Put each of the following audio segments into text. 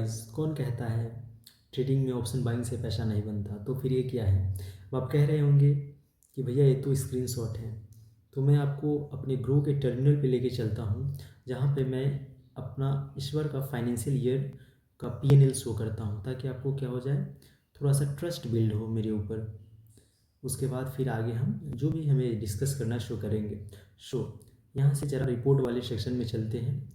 Guys, कौन कहता है ट्रेडिंग में ऑप्शन बाइंग से पैसा नहीं बनता? तो फिर ये क्या है? अब आप कह रहे होंगे कि भैया ये तो स्क्रीनशॉट है। तो मैं आपको अपने ग्रो के टर्मिनल पे लेके चलता हूँ, जहाँ पे मैं अपना इस बार का फाइनेंशियल ईयर का P&L शो करता हूँ, ताकि आपको क्या हो जाए, थोड़ा सा ट्रस्ट बिल्ड हो मेरे ऊपर। उसके बाद फिर आगे हम जो भी हमें डिस्कस करना शो करेंगे। शो यहाँ से जरा रिपोर्ट वाले सेक्शन में चलते हैं,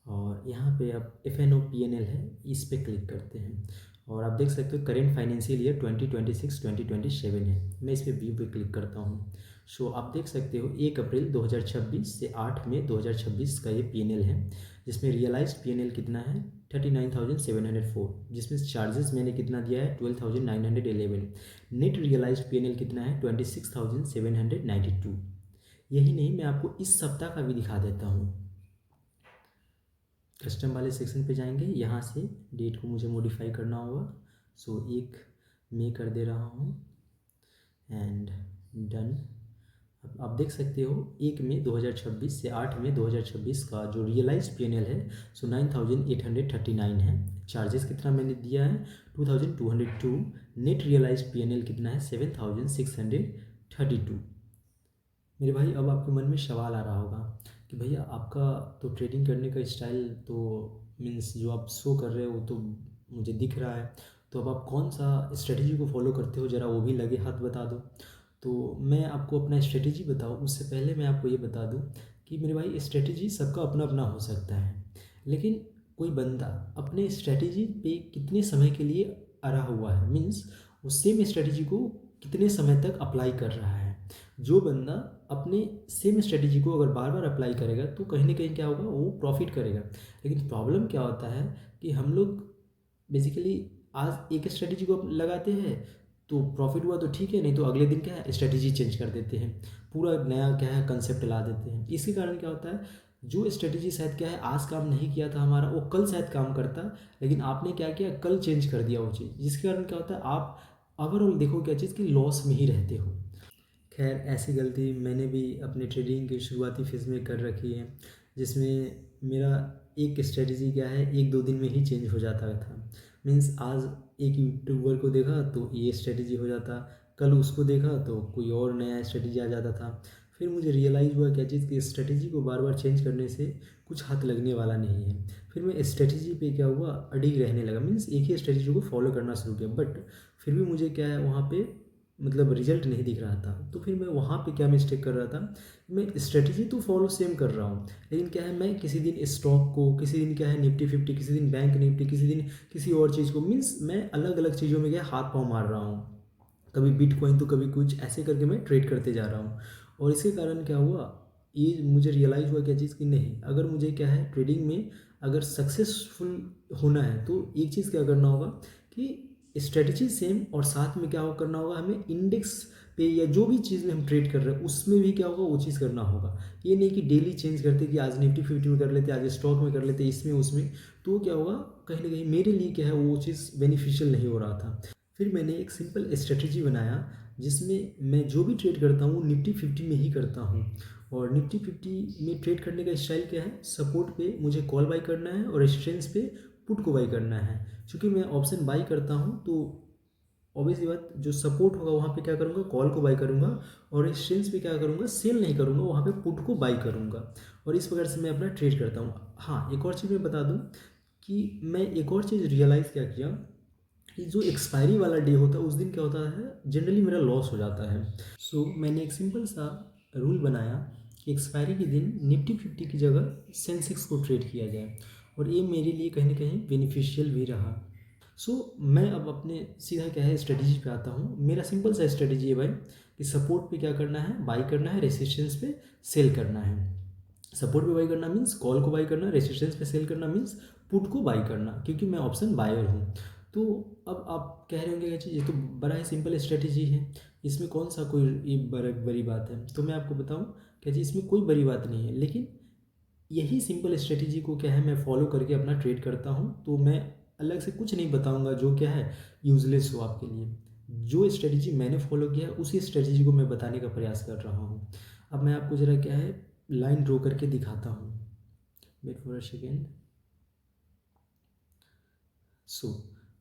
और यहाँ पे अब FNO PNL है, इस पे क्लिक करते हैं। और आप देख सकते हो करेंट फाइनेंशियल ईयर 2026-2027 है। मैं इस पे व्यू पे क्लिक करता हूँ। सो आप देख सकते हो 1 अप्रैल 2026 से 8 मई 2026 का ये PNL है, जिसमें रियलाइज्ड PNL कितना है 39,704, जिसमें चार्जेस मैंने कितना दिया है 12,911। नेट रियलाइज्ड PNL कितना है 26,792। यही नहीं, मैं आपको इस सप्ताह का भी दिखा देता हूँ। कस्टम वाले सेक्शन पे जाएंगे, यहाँ से डेट को मुझे मॉडिफाई करना होगा। सो 1 मई कर दे रहा हूँ एंड डन। अब आप देख सकते हो 1 मई 2026 से 8 मई 2026 का जो रियलाइज्ड PNL है सो 9,839 है। चार्जेस कितना मैंने दिया है 2,202। नेट रियलाइज्ड PNL कितना है 7,632। मेरे भाई, अब आपके मन में सवाल आ रहा होगा कि भैया आपका तो ट्रेडिंग करने का स्टाइल तो मीन्स जो आप शो कर रहे हो तो मुझे दिख रहा है, तो अब आप कौन सा स्ट्रेटजी को फॉलो करते हो, ज़रा वो भी लगे हाथ बता दो। तो मैं आपको अपना स्ट्रेटजी बताऊँ उससे पहले मैं आपको ये बता दूँ कि मेरे भाई, स्ट्रेटजी सबका अपना अपना हो सकता है, लेकिन कोई बंदा अपने स्ट्रेटजी पे कितने समय के लिए अड़ा हुआ है, मीन्स उस सेम स्ट्रेटजी को कितने समय तक अप्लाई कर रहा है। जो बंदा अपने सेम स्ट्रेटजी को अगर बार बार अप्लाई करेगा तो कहीं ना कहीं क्या होगा, वो प्रॉफिट करेगा। लेकिन प्रॉब्लम क्या होता है कि हम लोग बेसिकली आज एक स्ट्रेटजी को लगाते हैं तो प्रॉफिट हुआ तो ठीक है, नहीं तो अगले दिन क्या है स्ट्रेटजी चेंज कर देते हैं, पूरा नया क्या है कंसेप्ट ला देते हैं। इसी कारण क्या होता है, जो स्ट्रेटजी शायद क्या है आज काम नहीं किया था हमारा, वो कल शायद काम करता, लेकिन आपने क्या किया, कल चेंज कर दिया वो चीज़, जिसके कारण क्या होता है आप ओवरऑल देखो क्या चीज़ कि लॉस में ही रहते हो। खैर, ऐसी गलती मैंने भी अपने ट्रेडिंग के शुरुआती फेज़ में कर रखी है, जिसमें मेरा एक स्ट्रेटजी क्या है 1-2 दिन में ही चेंज हो जाता था। मीन्स आज एक यूट्यूबर को देखा तो ये स्ट्रेटजी हो जाता, कल उसको देखा तो कोई और नया स्ट्रेटजी आ जाता था। फिर मुझे रियलाइज़ हुआ क्या चीज़ कि स्ट्रेटजी को बार बार चेंज करने से कुछ हाथ लगने वाला नहीं है। फिर मैं स्ट्रेटजी पे क्या हुआ, अडिग रहने लगा, मीन्स एक ही स्ट्रेटजी को फॉलो करना शुरू किया, बट फिर भी मुझे क्या है वहाँ पे मतलब रिजल्ट नहीं दिख रहा था। तो फिर मैं वहाँ पे क्या मिस्टेक कर रहा था, मैं स्ट्रेटजी तो फॉलो सेम कर रहा हूँ, लेकिन क्या है मैं किसी दिन स्टॉक को, किसी दिन क्या है निफ्टी 50, किसी दिन बैंक निफ्टी, किसी दिन किसी और चीज़ को, मीन्स मैं अलग अलग चीज़ों में क्या हाथ पाँव मार रहा हूँ। कभी बिटकॉइन तो कभी कुछ, ऐसे करके मैं ट्रेड करते जा रहा हूँ। और इसके कारण क्या हुआ, ये मुझे रियलाइज़ हुआ क्या चीज़ कि नहीं, अगर मुझे क्या है ट्रेडिंग में अगर सक्सेसफुल होना है तो एक चीज़ क्या करना होगा कि स्ट्रेटजी सेम, और साथ में क्या हो करना होगा हमें इंडेक्स पे या जो भी चीज़ में हम ट्रेड कर रहे हैं उसमें भी क्या होगा वो चीज़ करना होगा। ये नहीं कि डेली चेंज करते कि आज निफ्टी 50 में कर लेते, आज स्टॉक में कर लेते, इसमें उसमें, तो क्या होगा कहीं ना कहीं मेरे लिए क्या है वो चीज़ बेनिफिशियल नहीं हो रहा था। फिर मैंने एक सिंपल स्ट्रेटजी बनाया, जिसमें मैं जो भी ट्रेड करता हूँ निफ्टी 50 में ही करता हूँ। और निफ्टी 50 में ट्रेड करने का स्टाइल क्या है, सपोर्ट पे मुझे कॉल बाई करना है और रेजिस्टेंस पे पुट को बाई करना है। क्योंकि मैं ऑप्शन बाई करता हूँ तो ऑब्वियसली बात, जो सपोर्ट होगा वहाँ पे क्या करूँगा, कॉल को बाई करूँगा, और रेजिस्टेंस पे क्या करूँगा, सेल नहीं करूँगा, वहाँ पे पुट को बाई करूँगा। और इस प्रकार से मैं अपना ट्रेड करता हूँ। हाँ, एक और चीज़ मैं बता दूँ कि मैं एक और चीज़ रियलाइज़ क्या किया कि जो एक्सपायरी वाला डे होता है उस दिन क्या होता है, जनरली मेरा लॉस हो जाता है। सो मैंने एक सिंपल सा रूल बनाया कि एक्सपायरी के दिन निफ्टी 50 की जगह सेंसेक्स को ट्रेड किया जाए, और ये मेरे लिए कहीं ना कहीं बेनिफिशियल भी रहा। मैं अब अपने सीधा क्या है स्ट्रेटजी पे आता हूँ। मेरा सिंपल सा स्ट्रेटजी है भाई कि सपोर्ट पे क्या करना है, बाई करना है, रेसिस्टेंस पे सेल करना है। सपोर्ट पे बाई करना मीन्स कॉल को बाई करना, रेसिस्टेंस पे सेल करना मीन्स पुट को बाई करना, क्योंकि मैं ऑप्शन बायर हूँ। तो अब आप कह रहे होंगे क्या चीज़, ये तो बड़ा ही सिंपल स्ट्रेटजी है, इसमें कौन सा कोई ये बड़ी बात है। तो मैं आपको बताऊँ क्या चीज़, इसमें कोई बड़ी बात नहीं है, लेकिन यही सिंपल स्ट्रेटजी को क्या है मैं फॉलो करके अपना ट्रेड करता हूँ। तो मैं अलग से कुछ नहीं बताऊँगा जो क्या है यूजलेस हो आपके लिए। जो स्ट्रेटजी मैंने फॉलो किया है उसी स्ट्रेटजी को मैं बताने का प्रयास कर रहा हूँ। अब मैं आपको ज़रा क्या है लाइन ड्रॉ करके दिखाता हूँ। Wait for a second. So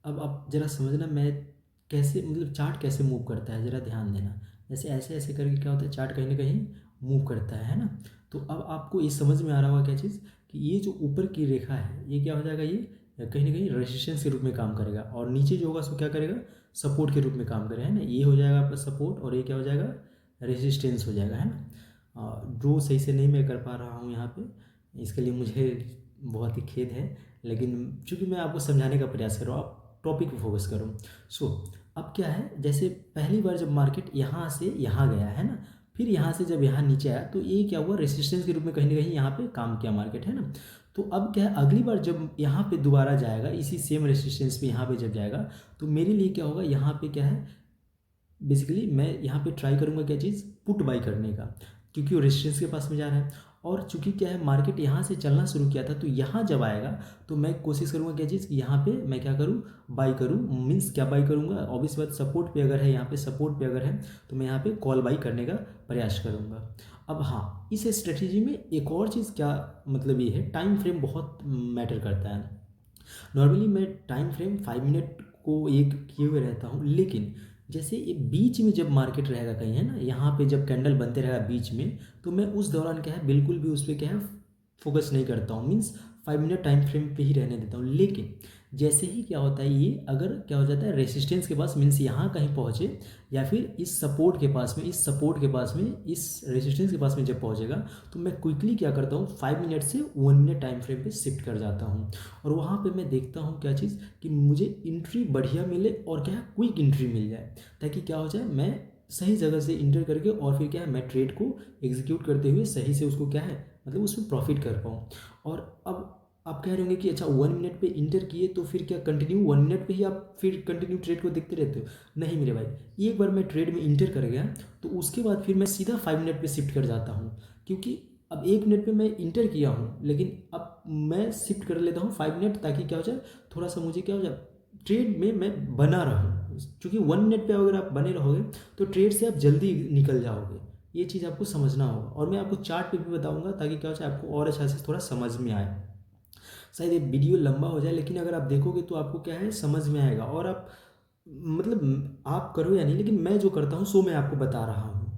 अब आप ज़रा समझना, मैं कैसे मतलब चार्ट कैसे मूव करता है, ज़रा ध्यान देना। जैसे ऐसे ऐसे करके क्या होता है, चार्ट कहीं ना कहीं मूव करता है ना। तो अब आपको ये समझ में आ रहा होगा क्या चीज़, कि ये जो ऊपर की रेखा है ये क्या हो जाएगा, ये कहीं ना कहीं रेजिस्टेंस के रूप में काम करेगा, और नीचे जो होगा सो क्या करेगा, सपोर्ट के रूप में काम करेगा, है ना। ये हो जाएगा आपका सपोर्ट, और ये क्या हो जाएगा, रेजिस्टेंस हो जाएगा, है ना। ड्रो सही से नहीं मैं कर पा रहा हूँ यहाँ पे, इसके लिए मुझे बहुत ही खेद है, लेकिन चूंकि मैं आपको समझाने का प्रयास कर रहा हूँ, आप टॉपिक पे फोकस करो। सो अब क्या है, जैसे पहली बार जब मार्केट यहाँ से यहाँ गया है ना, फिर यहाँ से जब यहाँ नीचे आया, तो ये क्या हुआ, रेसिस्टेंस के रूप में कहीं ना कहीं यहाँ पे काम किया मार्केट, है ना। तो अब क्या है, अगली बार जब यहाँ पे दोबारा जाएगा, इसी सेम रेसिस्टेंस पे यहाँ पे जब जाएगा, तो मेरे लिए क्या होगा, यहाँ पे क्या है, बेसिकली मैं यहाँ पे ट्राई करूँगा क्या चीज़, पुट बाई करने का, क्योंकि वो रेजिस्टेंस के पास में जा रहा है। और चूंकि क्या है, मार्केट यहाँ से चलना शुरू किया था, तो यहाँ जब आएगा तो मैं कोशिश करूँगा क्या चीज़, कि यहाँ पे मैं क्या करूँ, बाई करूँ। मीन्स क्या बाई करूँगा, ऑब्वियस बात, सपोर्ट पे अगर है, यहाँ पे सपोर्ट पे अगर है, तो मैं यहाँ पे कॉल बाई करने का प्रयास करूँगा। अब हाँ, इस स्ट्रेटेजी में एक और चीज़ क्या मतलब ये है, टाइम फ्रेम बहुत मैटर करता है। नॉर्मली मैं टाइम फ्रेम 5 मिनट को एक किए हुए रहता हूँ, लेकिन जैसे ये बीच में जब मार्केट रहेगा कहीं, है ना, यहाँ पे जब कैंडल बनते रहेगा बीच में, तो मैं उस दौरान क्या है, बिल्कुल भी उस पर क्या है, फोकस नहीं करता हूँ। मीन्स 5 मिनट टाइम फ्रेम पे ही रहने देता हूँ। लेकिन जैसे ही क्या होता है, ये अगर क्या हो जाता है, रेसिस्टेंस के पास, मीन्स यहाँ कहीं पहुँचे, या फिर इस सपोर्ट के पास में, इस सपोर्ट के पास में, इस रेसिस्टेंस के पास में जब पहुँचेगा, तो मैं क्विकली क्या करता हूँ, 5 मिनट से 1 मिनट टाइम फ्रेम पे शिफ्ट कर जाता हूँ। और वहाँ पे मैं देखता हूँ क्या चीज़, कि मुझे इंट्री बढ़िया मिले, और क्या है, क्विक इंट्री मिल जाए, ताकि क्या हो जाए, मैं सही जगह से इंटर करके, और फिर क्या है, मैं ट्रेड को एग्जीक्यूट करते हुए सही से उसको क्या है, मतलब उसमें प्रॉफिट कर पाऊँ। और अब आप कह रहे होंगे कि अच्छा 1 मिनट पे इंटर किए, तो फिर क्या कंटिन्यू 1 मिनट पे ही आप फिर कंटिन्यू ट्रेड को देखते रहते हो? नहीं मेरे भाई, एक बार मैं ट्रेड में इंटर कर गया, तो उसके बाद फिर मैं सीधा 5 मिनट पे शिफ्ट कर जाता हूँ, क्योंकि अब 1 मिनट पे मैं इंटर किया हूँ, लेकिन अब मैं शिफ्ट कर लेता हूँ 5 मिनट, ताकि क्या हो जाए, थोड़ा सा मुझे क्या हो जाए, ट्रेड में मैं बना रहूँ। क्योंकि 1 मिनट पे अगर आप बने रहोगे, तो ट्रेड से आप जल्दी निकल जाओगे। ये चीज़ आपको समझना होगा, और मैं आपको चार्ट पे भी बताऊंगा, ताकि क्या हो जाए, आपको और अच्छा से थोड़ा समझ में आए। शायद ये वीडियो लंबा हो जाए, लेकिन अगर आप देखोगे तो आपको क्या है, समझ में आएगा। और आप मतलब आप करो या नहीं, लेकिन मैं जो करता हूँ सो मैं आपको बता रहा हूँ।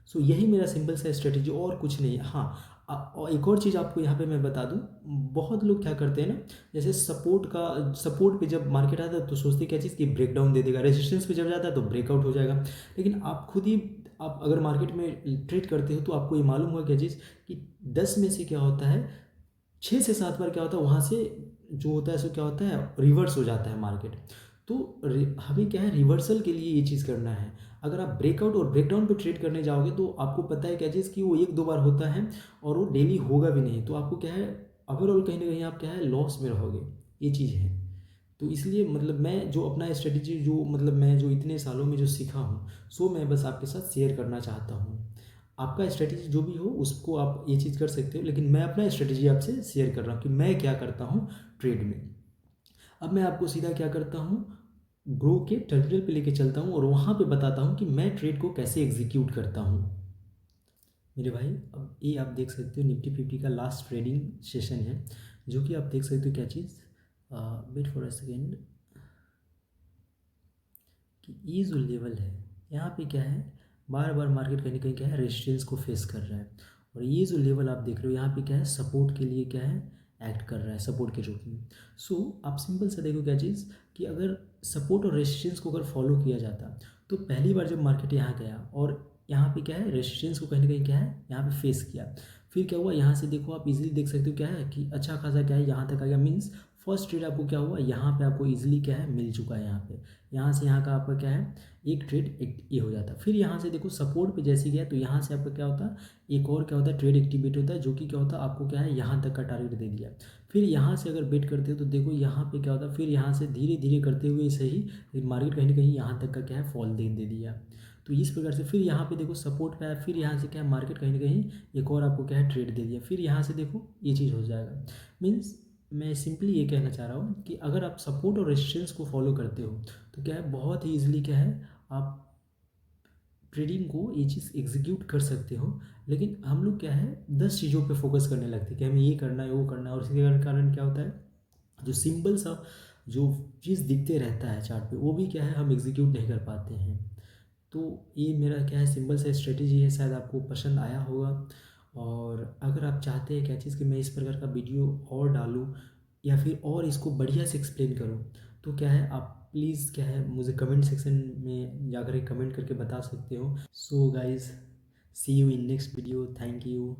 सो यही मेरा सिंपल सा स्ट्रेटेजी, और कुछ नहीं है। हाँ, और एक और चीज़ आपको यहाँ पे मैं बता दूँ, बहुत लोग क्या करते हैं ना, जैसे सपोर्ट पे जब मार्केट आता है, तो सोचते हैं क्या चीज़, कि ब्रेकडाउन दे देगा, रेजिस्टेंस पे जब जाता है तो ब्रेकआउट हो जाएगा। लेकिन आप खुद ही, आप अगर मार्केट में ट्रेड करते हो, तो आपको ये मालूम होगा क्या चीज़, कि 10 में से क्या होता है, 6 से 7 बार क्या होता है, वहाँ से जो होता है सो क्या होता है, रिवर्स हो जाता है मार्केट। तो हमें क्या है, रिवर्सल के लिए ये चीज़ करना है। अगर आप ब्रेकआउट और ब्रेकडाउन पे ट्रेड करने जाओगे, तो आपको पता है क्या चीज़, कि वो 1-2 बार होता है, और वो डेली होगा भी नहीं, तो आपको क्या है, ओवरऑल कहीं ना कहीं आप क्या है, लॉस में रहोगे। ये चीज़ है। तो इसलिए मतलब मैं जो अपना स्ट्रेटेजी, जो मतलब मैं जो इतने सालों में जो सीखा हूँ, सो मैं बस आपके साथ शेयर करना चाहता हूँ। आपका स्ट्रेटेजी जो भी हो, उसको आप ये चीज़ कर सकते हो, लेकिन मैं अपना स्ट्रेटेजी आपसे शेयर कर रहा हूँ, कि मैं क्या करता हूँ ट्रेड में। अब मैं आपको सीधा क्या करता हूँ, ग्रो के टर्मिनल पे लेके चलता हूँ, और वहाँ पे बताता हूँ कि मैं ट्रेड को कैसे एग्जीक्यूट करता हूँ। मेरे भाई, अब ये आप देख सकते हो, निफ्टी 50 का लास्ट ट्रेडिंग सेशन है, जो कि आप देख सकते हो क्या चीज़, वेट फॉर अ सेकेंड, कि ये जो लेवल है, यहाँ पे क्या है, बार बार मार्केट कहीं ना कहीं क्या है, रेजिस्टेंस को फेस कर रहा है। और ये जो लेवल आप देख रहे हो, यहाँ पे क्या है, सपोर्ट के लिए क्या है, एक्ट कर रहा है, सपोर्ट के रूप में। सो आप सिंपल सा देखो क्या चीज़, कि अगर सपोर्ट और रेजिस्टेंस को अगर फॉलो किया जाता, तो पहली बार जब मार्केट यहाँ गया, और यहाँ पे क्या है, रेजिस्टेंस को कहीं ना कहीं क्या है, यहाँ पे फेस किया, फिर क्या हुआ, यहाँ से देखो, आप इजीली देख सकते हो क्या है, कि अच्छा खासा क्या है, यहाँ तक आ गया। मीन्स फर्स्ट ट्रेड आपको क्या हुआ, यहाँ पे आपको इजीली क्या है, मिल चुका है। यहाँ पे, यहाँ से यहाँ का आपका क्या है, एक ट्रेड एक ये हो जाता है। फिर यहाँ से देखो, सपोर्ट पे जैसे गया, तो यहाँ से आपका क्या होता है, एक और क्या होता है, ट्रेड एक्टिवेट होता है, जो कि क्या होता है, आपको क्या है, यहाँ तक का टारगेट दे दिया। फिर यहाँ से अगर बेट करते हो, तो देखो यहाँ पे क्या होता है, फिर यहाँ से धीरे धीरे करते हुए सही मार्केट कहीं ना कहीं यहाँ तक का क्या है, फॉल दे दिया। तो इस प्रकार से फिर यहाँ पे देखो, सपोर्ट पे आया, फिर यहाँ से क्या है, मार्केट कहीं ना कहीं एक और आपको क्या है, ट्रेड दे दिया। फिर यहाँ से देखो, ये चीज़ हो जाएगा। मीन्स मैं सिंपली ये कहना चाह रहा हूँ, कि अगर आप सपोर्ट और रेजिस्टेंस को फॉलो करते हो, तो क्या है, बहुत ही ईजिली क्या है, आप ट्रेडिंग को ये चीज़ एग्जीक्यूट कर सकते हो। लेकिन हम लोग क्या है, 10 चीज़ों पे फोकस करने लगते हैं, कि हमें ये करना है, वो करना है, और इसके कारण क्या होता है, जो सिंपल सा जो चीज़ दिखते रहता है चार्ट पे, वो भी क्या है हम एग्जीक्यूट नहीं कर पाते हैं। तो ये मेरा क्या है सिंपल सा स्ट्रेटेजी है, शायद आपको पसंद आया होगा। और अगर आप चाहते हैं क्या चीज़ कि मैं इस प्रकार का वीडियो और डालूँ या फिर और इसको बढ़िया से एक्सप्लेन करूँ, तो क्या है आप प्लीज़ क्या है मुझे कमेंट सेक्शन में जाकर के कमेंट करके बता सकते हो। So guys, see you in next video, thank you.